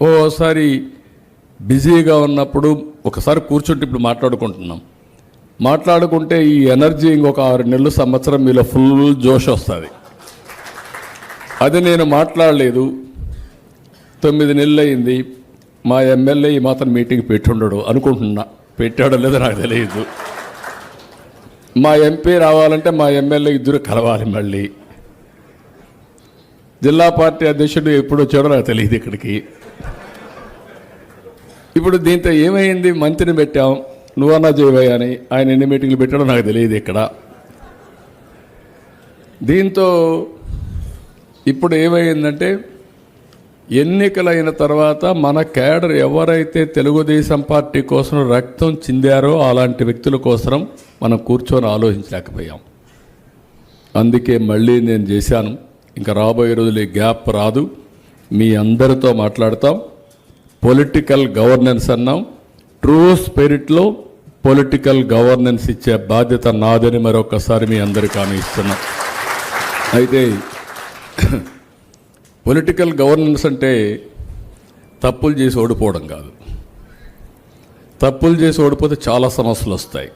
ఓసారి బిజీగా ఉన్నప్పుడు ఒకసారి కూర్చుంటే ఇప్పుడు మాట్లాడుకుంటే ఈ ఎనర్జీ ఇంకొక 6 నెలలు సంవత్సరం మీలో ఫుల్ జోష్ వస్తుంది. అది నేను మాట్లాడలేదు. 9 నెలలు అయింది. మా ఎమ్మెల్యే ఈ మాత్రం మీటింగ్ పెట్టుండడు అనుకుంటున్నా. పెట్టాడో లేదో నాకు తెలియదు. మా ఎంపీ రావాలంటే మా ఎమ్మెల్యే ఇద్దరు కలవాలి. మళ్ళీ జిల్లా పార్టీ అధ్యక్షుడు ఎప్పుడు వచ్చాడో నాకు తెలియదు ఇక్కడికి. ఇప్పుడు దీంతో ఏమైంది? మంత్రిని పెట్టాం, నువ్వన్నా చేయవయ్యా అని. ఆయన ఎన్ని మీటింగ్లు పెట్టాడో నాకు తెలియదు ఇక్కడ. దీంతో ఇప్పుడు ఏమైందంటే ఎన్నికలైన తర్వాత మన క్యాడర్ ఎవరైతే తెలుగుదేశం పార్టీ కోసం రక్తం చిందారో అలాంటి వ్యక్తుల కోసం మనం కూర్చొని ఆలోచించలేకపోయాం. అందుకే మళ్ళీ నేను చేశాను. ఇంకా రాబోయే రోజులు ఈ గ్యాప్ రాదు. మీ అందరితో మాట్లాడతాం. పొలిటికల్ గవర్నెన్స్ అన్నాం. ట్రూ స్పిరిట్లో పొలిటికల్ గవర్నెన్స్ ఇచ్చే బాధ్యత నాదని మరొకసారి మీ అందరికీ హామీ ఇస్తున్నాం. అయితే పొలిటికల్ గవర్నెన్స్ అంటే తప్పులు చేసి ఓడిపోవడం కాదు. తప్పులు చేసి ఓడిపోతే చాలా సమస్యలు వస్తాయి.